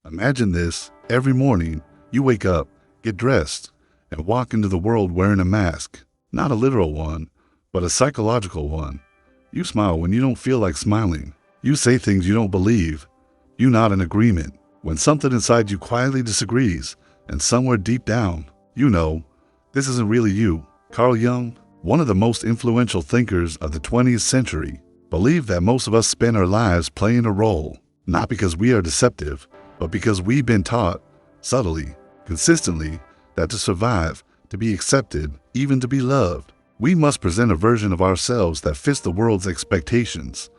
Imagine this. Every morning, you wake up, get dressed, and walk into the world wearing a mask. Not a literal one, but a psychological one. You smile when you don't feel like smiling. You say things you don't believe. You nod in agreement when something inside you quietly disagrees, and somewhere deep down, you know, this isn't really you. Carl Jung, one of the most influential thinkers of the 20th century, believed that most of us spend our lives playing a role, not because we are deceptive, but because we've been taught, subtly, consistently, that to survive, to be accepted, even to be loved, we must present a version of ourselves that fits the world's expectations.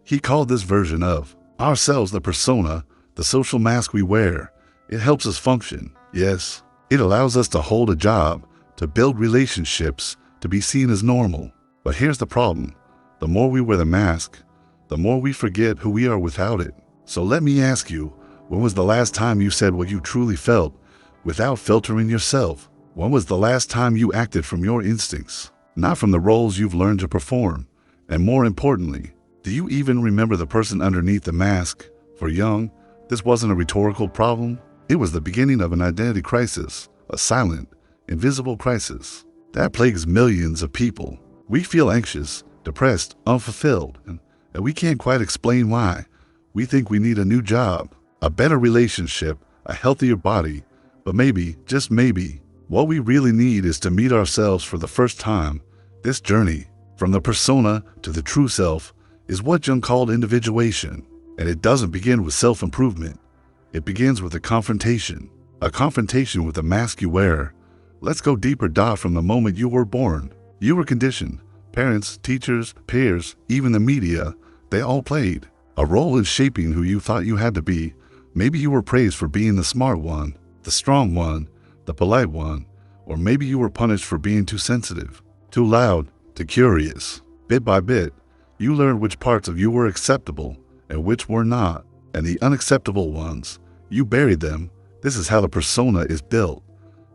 He called this version of ourselves the persona, the social mask we wear. It helps us function, yes. It allows us to hold a job, to build relationships, to be seen as normal. But here's the problem. The more we wear the mask, the more we forget who we are without it. So let me ask you, when was the last time you said what you truly felt without filtering yourself? When was the last time you acted from your instincts, not from the roles you've learned to perform? And more importantly, do you even remember the person underneath the mask? For Jung, this wasn't a rhetorical problem. It was the beginning of an identity crisis, a silent, invisible crisis that plagues millions of people. We feel anxious, depressed, unfulfilled, and we can't quite explain why. We think we need a new job, a better relationship, a healthier body, but maybe, just maybe, what we really need is to meet ourselves for the first time. This journey, from the persona to the true self, is what Jung called individuation, and it doesn't begin with self-improvement. It begins with a confrontation with the mask you wear. Let's go deeper. From the moment you were born, you were conditioned. Parents, teachers, peers, even the media, they all played a role in shaping who you thought you had to be. Maybe you were praised for being the smart one, the strong one, the polite one, or maybe you were punished for being too sensitive, too loud, too curious. Bit by bit, you learned which parts of you were acceptable and which were not, and the unacceptable ones, you buried them. This is how the persona is built,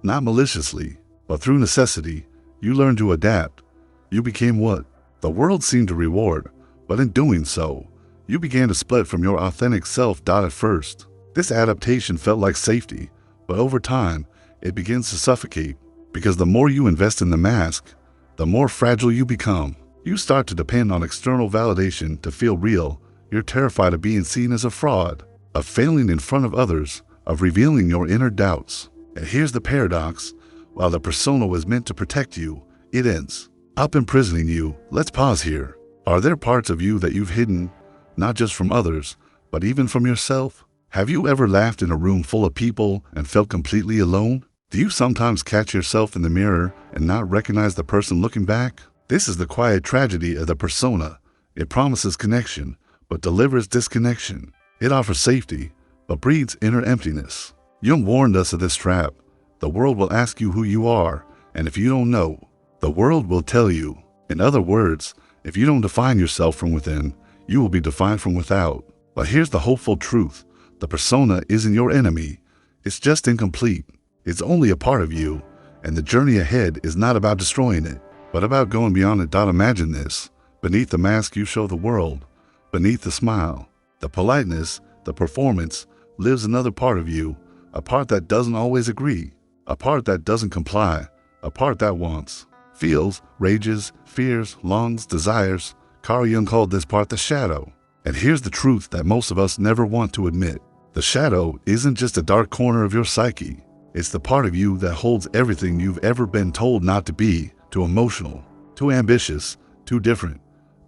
not maliciously, but through necessity. You learned to adapt. You became what the world seemed to reward, but in doing so, you began to split from your authentic self. At first, this adaptation felt like safety, but over time, it begins to suffocate, because the more you invest in the mask, the more fragile you become. You start to depend on external validation to feel real. You're terrified of being seen as a fraud, of failing in front of others, of revealing your inner doubts. And here's the paradox. While the persona was meant to protect you, it ends up imprisoning you. Let's pause here. Are there parts of you that you've hidden, not just from others, but even from yourself? Have you ever laughed in a room full of people and felt completely alone? Do you sometimes catch yourself in the mirror and not recognize the person looking back? This is the quiet tragedy of the persona. It promises connection, but delivers disconnection. It offers safety, but breeds inner emptiness. Jung warned us of this trap. The world will ask you who you are, and if you don't know, the world will tell you. In other words, if you don't define yourself from within, you will be defined from without. But here's the hopeful truth. The persona isn't your enemy. It's just incomplete. It's only a part of you, and the journey ahead is not about destroying it, but about going beyond it. Imagine this. Beneath the mask you show the world, beneath the smile, the politeness, the performance, lives another part of you, a part that doesn't always agree, a part that doesn't comply, a part that wants, feels, rages, fears, longs, desires. Carl Jung called this part the shadow. And here's the truth that most of us never want to admit. The shadow isn't just a dark corner of your psyche. It's the part of you that holds everything you've ever been told not to be. Too emotional, too ambitious, too different,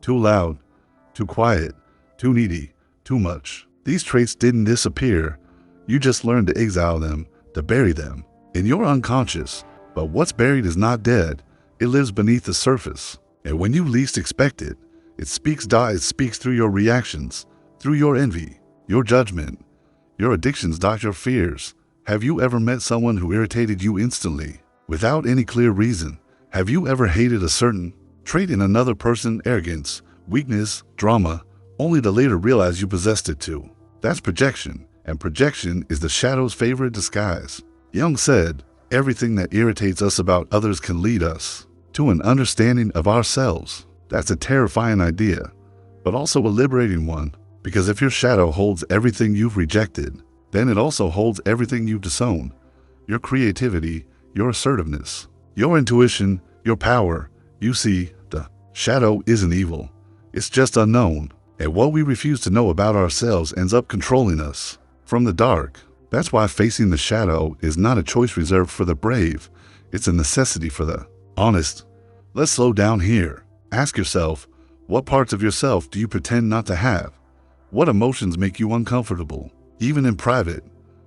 too loud, too quiet, too needy, too much. These traits didn't disappear. You just learned to exile them, to bury them in your unconscious. But what's buried is not dead. It lives beneath the surface. And when you least expect it, it speaks. It speaks through your reactions, through your envy, your judgment, your addictions, your fears. Have you ever met someone who irritated you instantly, without any clear reason? Have you ever hated a certain trait in another person? Arrogance, weakness, drama, only to later realize you possessed it too. That's projection, and projection is the shadow's favorite disguise. Jung said, everything that irritates us about others can lead us to an understanding of ourselves. That's a terrifying idea, but also a liberating one, because if your shadow holds everything you've rejected, then it also holds everything you've disowned: your creativity, your assertiveness, your intuition, your power. You see, the shadow isn't evil. It's just unknown. And what we refuse to know about ourselves ends up controlling us from the dark. That's why facing the shadow is not a choice reserved for the brave. It's a necessity for the honest. Let's slow down here. Ask yourself, what parts of yourself do you pretend not to have? What emotions make you uncomfortable, even in private?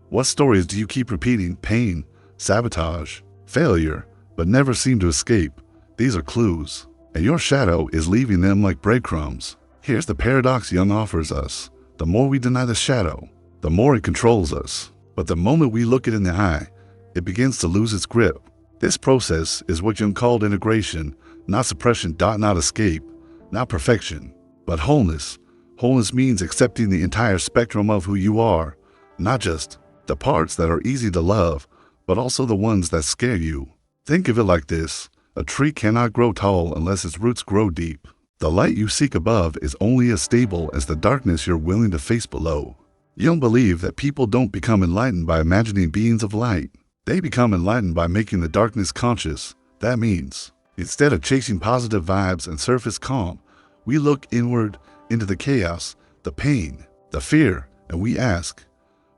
What stories do you keep repeating? Pain, sabotage, failure, but never seem to escape. These are clues, and your shadow is leaving them like breadcrumbs. Here's the paradox Jung offers us. The more we deny the shadow, the more it controls us. But the moment we look it in the eye, it begins to lose its grip. This process is what Jung called integration, not suppression, not escape, not perfection, but wholeness. Wholeness means accepting the entire spectrum of who you are, not just the parts that are easy to love, but also the ones that scare you. Think of it like this: a tree cannot grow tall unless its roots grow deep. The light you seek above is only as stable as the darkness you're willing to face below. Jung believed that people don't become enlightened by imagining beings of light. They become enlightened by making the darkness conscious. That means, instead of chasing positive vibes and surface calm, we look inward into the chaos, the pain, the fear, and we ask,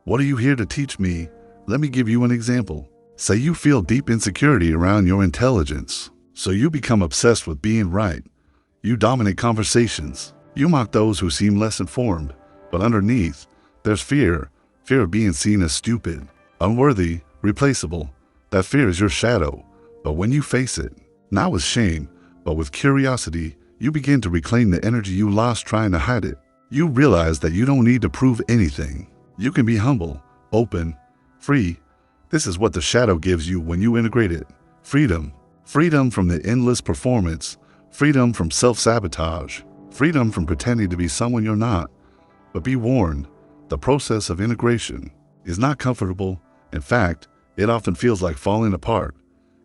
what are you here to teach me? Let me give you an example. Say you feel deep insecurity around your intelligence, so you become obsessed with being right. You dominate conversations. You mock those who seem less informed. But underneath, there's fear of being seen as stupid, unworthy, replaceable. That fear is your shadow. But when you face it, not with shame, but with curiosity, you begin to reclaim the energy you lost trying to hide it. You realize that you don't need to prove anything. You can be humble, open, free. This is what the shadow gives you when you integrate it. Freedom. Freedom from the endless performance. Freedom from self-sabotage. Freedom from pretending to be someone you're not. But be warned, the process of integration is not comfortable. In fact, it often feels like falling apart.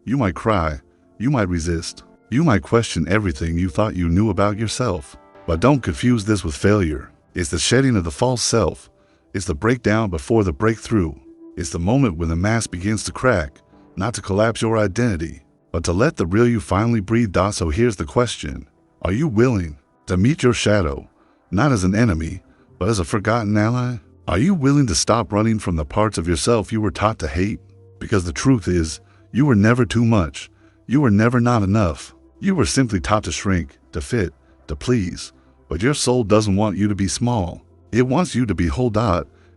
You might cry. You might resist. You might question everything you thought you knew about yourself. But don't confuse this with failure. It's the shedding of the false self. It's the breakdown before the breakthrough. It's the moment when the mask begins to crack, not to collapse your identity, but to let the real you finally breathe. So here's the question. Are you willing to meet your shadow, not as an enemy, but as a forgotten ally? Are you willing to stop running from the parts of yourself you were taught to hate? Because the truth is, you were never too much. You were never not enough. You were simply taught to shrink, to fit, to please. But your soul doesn't want you to be small. It wants you to be whole.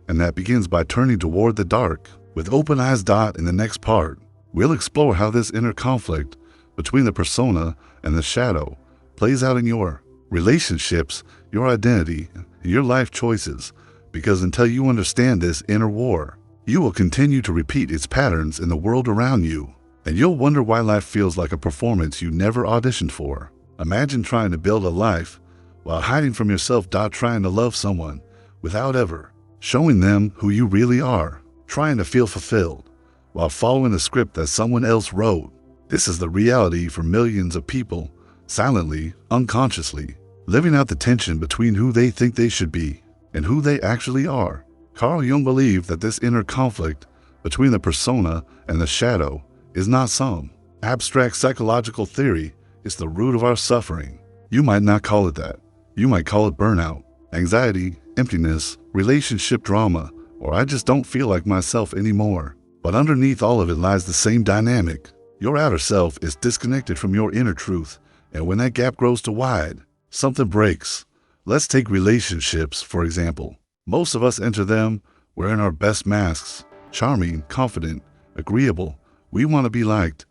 And that begins by turning toward the dark with open eyes. In the next part, we'll explore how this inner conflict between the persona and the shadow plays out in your relationships, your identity, and your life choices. Because until you understand this inner war, you will continue to repeat its patterns in the world around you. And you'll wonder why life feels like a performance you never auditioned for. Imagine trying to build a life while hiding from yourself. Trying to love someone without ever showing them who you really are. Trying to feel fulfilled while following a script that someone else wrote. This is the reality for millions of people, silently, unconsciously, living out the tension between who they think they should be and who they actually are. Carl Jung believed that this inner conflict between the persona and the shadow is not some abstract psychological theory. It's the root of our suffering. You might not call it that. You might call it burnout, anxiety, emptiness, relationship drama, or I just don't feel like myself anymore. But underneath all of it lies the same dynamic. Your outer self is disconnected from your inner truth, and when that gap grows too wide, something breaks. Let's take relationships, for example. Most of us enter them wearing our best masks, charming, confident, agreeable. We want to be liked.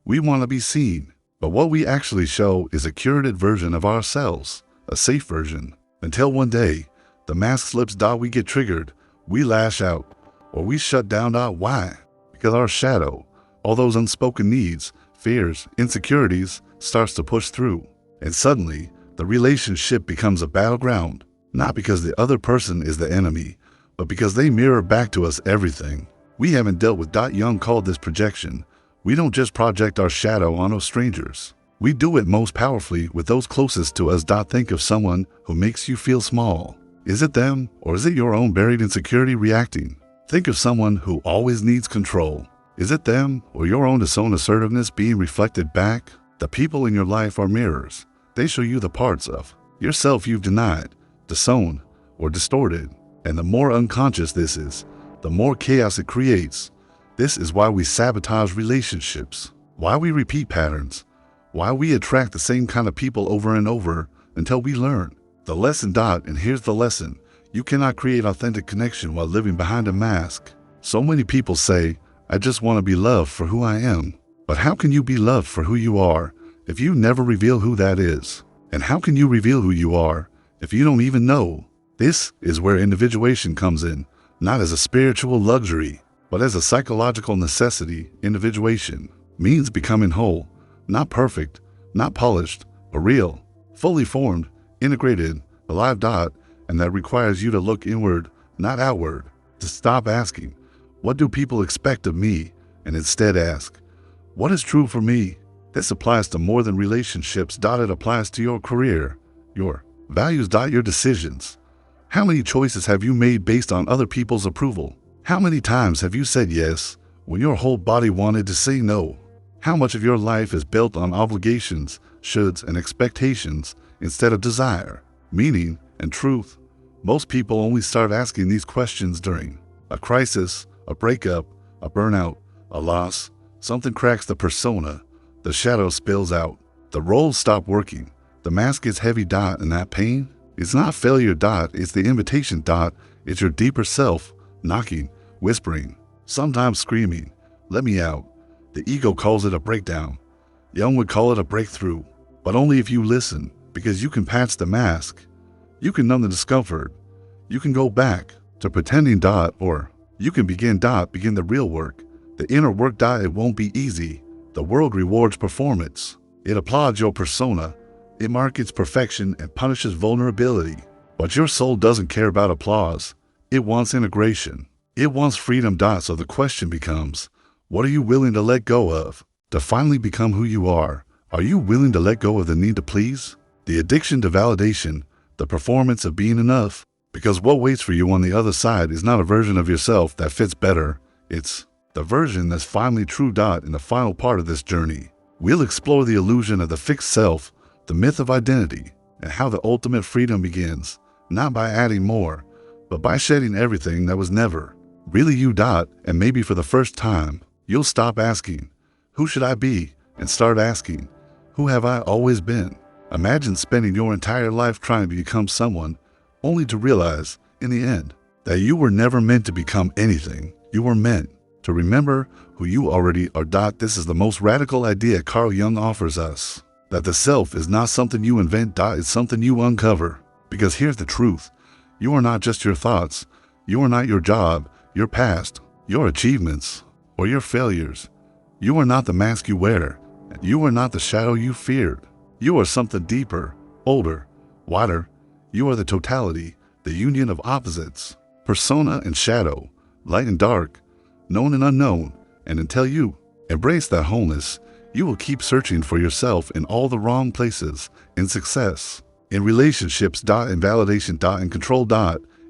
We want to be seen. But what we actually show is a curated version of ourselves, a safe version. Until one day, the mask slips. We get triggered. We lash out, or we shut down. Why? Because our shadow, all those unspoken needs, fears, insecurities, starts to push through. And suddenly, the relationship becomes a battleground, not because the other person is the enemy, but because they mirror back to us everything we haven't dealt with. Jung called this projection. We don't just project our shadow onto strangers. We do it most powerfully with those closest to us. Think of someone who makes you feel small. Is it them, or is it your own buried insecurity reacting? Think of someone who always needs control. Is it them or your own disowned assertiveness being reflected back? The people in your life are mirrors. They show you the parts of yourself you've denied, disowned, or distorted. And the more unconscious this is, the more chaos it creates. This is why we sabotage relationships, why we repeat patterns, why we attract the same kind of people over and over until we learn the lesson. And here's the lesson. You cannot create authentic connection while living behind a mask. So many people say, I just want to be loved for who I am. But how can you be loved for who you are if you never reveal who that is? And how can you reveal who you are if you don't even know? This is where individuation comes in, not as a spiritual luxury, but as a psychological necessity. Individuation means becoming whole, not perfect, not polished, but real, fully formed, integrated, alive. And that requires you to look inward, not outward, to stop asking, what do people expect of me? And instead ask, what is true for me? This applies to more than relationships. It applies to your career, your values. Your decisions. How many choices have you made based on other people's approval? How many times have you said yes when your whole body wanted to say no? How much of your life is built on obligations, shoulds, and expectations instead of desire, meaning, and truth? Most people only start asking these questions during a crisis, a breakup, a burnout, a loss. Something cracks the persona, the shadow spills out, the roles stop working, the mask gets heavy. And that pain is not failure. It's the invitation. It's your deeper self knocking, whispering, sometimes screaming, let me out. The ego calls it a breakdown. Jung would call it a breakthrough, but only if you listen, because you can patch the mask. You can numb the discomfort. You can go back to pretending. Or you can begin the real work, the inner work. It won't be easy. The world rewards performance. It applauds your persona. It markets perfection and punishes vulnerability. But your soul doesn't care about applause. It wants integration. It wants freedom. So the question becomes, what are you willing to let go of to finally become who you are? Are you willing to let go of the need to please, the addiction to validation, the performance of being enough? Because what waits for you on the other side is not a version of yourself that fits better. It's the version that's finally true. In the final part of this journey, we'll explore the illusion of the fixed self, the myth of identity, and how the ultimate freedom begins, not by adding more, but by shedding everything that was never really you. And maybe for the first time, you'll stop asking, who should I be? And start asking, who have I always been? Imagine spending your entire life trying to become someone, only to realize, in the end, that you were never meant to become anything. You were meant to remember who you already are. This is the most radical idea Carl Jung offers us, that the self is not something you invent. It's something you uncover. Because here's the truth. You are not just your thoughts. You are not your job, your past, your achievements, or your failures. You are not the mask you wear. You are not the shadow you feared. You are something deeper, older, wider. You are the totality, the union of opposites, persona and shadow, light and dark, known and unknown. And until you embrace that wholeness, you will keep searching for yourself in all the wrong places, in success, in relationships. In validation. In control.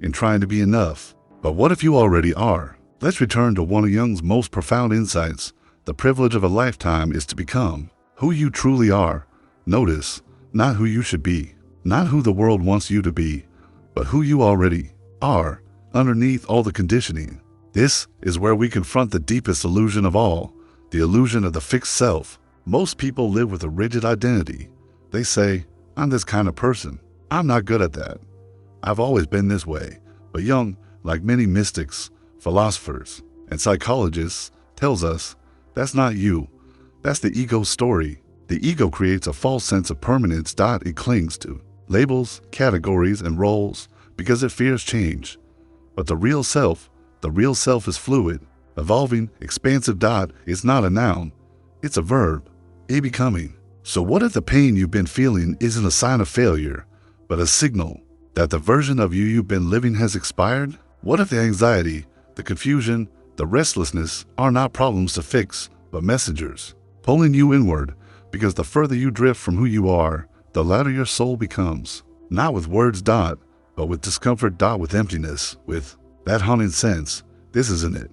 In trying to be enough. But what if you already are? Let's return to one of Jung's most profound insights. The privilege of a lifetime is to become who you truly are. Notice, not who you should be, not who the world wants you to be, but who you already are, underneath all the conditioning. This is where we confront the deepest illusion of all, the illusion of the fixed self. Most people live with a rigid identity. They say, I'm this kind of person. I'm not good at that. I've always been this way. But Jung, like many mystics, philosophers, and psychologists, tells us that's not you. That's the ego's story. The ego creates a false sense of permanence. It clings to labels, categories, and roles because it fears change. But the real self is fluid, evolving, expansive. It's not a noun. It's a verb, a becoming. So what if the pain you've been feeling isn't a sign of failure, but a signal that the version of you you've been living has expired? What if the anxiety, the confusion, the restlessness are not problems to fix, but messengers, pulling you inward? Because the further you drift from who you are, the louder your soul becomes. Not with words. But with discomfort. With emptiness, with that haunting sense. This isn't it.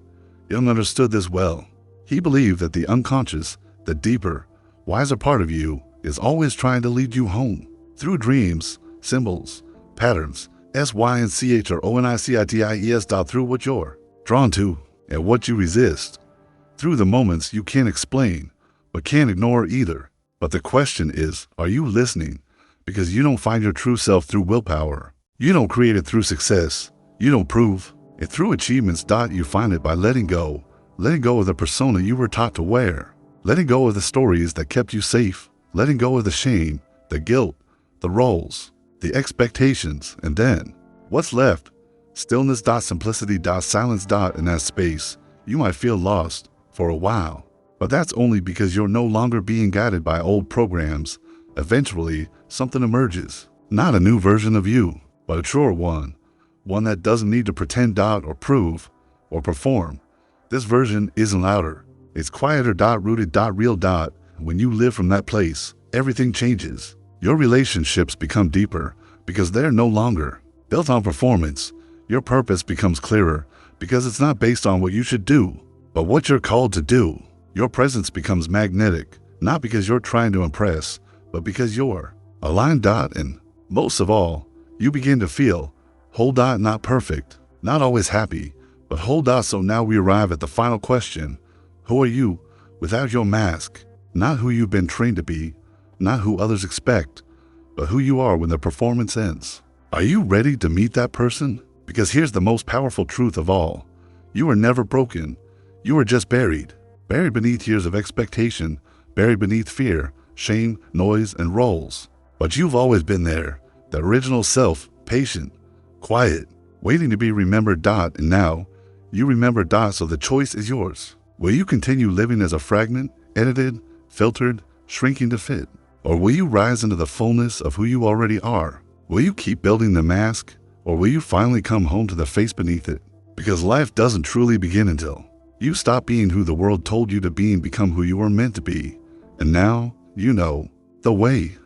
Jung understood this well. He believed that the unconscious, the deeper, wiser part of you is always trying to lead you home. Through dreams, symbols, patterns, SYNCH or ONICITIES. Through what you're drawn to and what you resist. Through the moments you can't explain, but can't ignore either. But the question is, are you listening? Because you don't find your true self through willpower. You don't create it through success. You don't prove it through achievements. You find it by letting go of the persona you were taught to wear, letting go of the stories that kept you safe, letting go of the shame, the guilt, the roles, the expectations, and then what's left? Stillness. Simplicity. Silence. In that space, you might feel lost for a while, but that's only because you're no longer being guided by old programs. Eventually, something emerges, not a new version of you, but a truer one that doesn't need to pretend. Or prove or perform. This version isn't louder. It's quieter. Rooted. Real. When you live from that place, everything changes. Your relationships become deeper because they're no longer built on performance. Your purpose becomes clearer because it's not based on what you should do, but what you're called to do. Your presence becomes magnetic, not because you're trying to impress, but because you're aligned. And most of all, you begin to feel whole. Not perfect, not always happy, but whole. So now we arrive at the final question. Who are you without your mask? Not who you've been trained to be, not who others expect, but who you are when the performance ends. Are you ready to meet that person? Because here's the most powerful truth of all. You were never broken. You were just buried beneath years of expectation, buried beneath fear, shame, noise, and roles. But you've always been there, the original self, patient, quiet, waiting to be remembered. And now, you remember. So the choice is yours. Will you continue living as a fragment, edited, filtered, shrinking to fit? Or will you rise into the fullness of who you already are? Will you keep building the mask, or will you finally come home to the face beneath it? Because life doesn't truly begin until you stop being who the world told you to be and become who you were meant to be. And now, you know the way.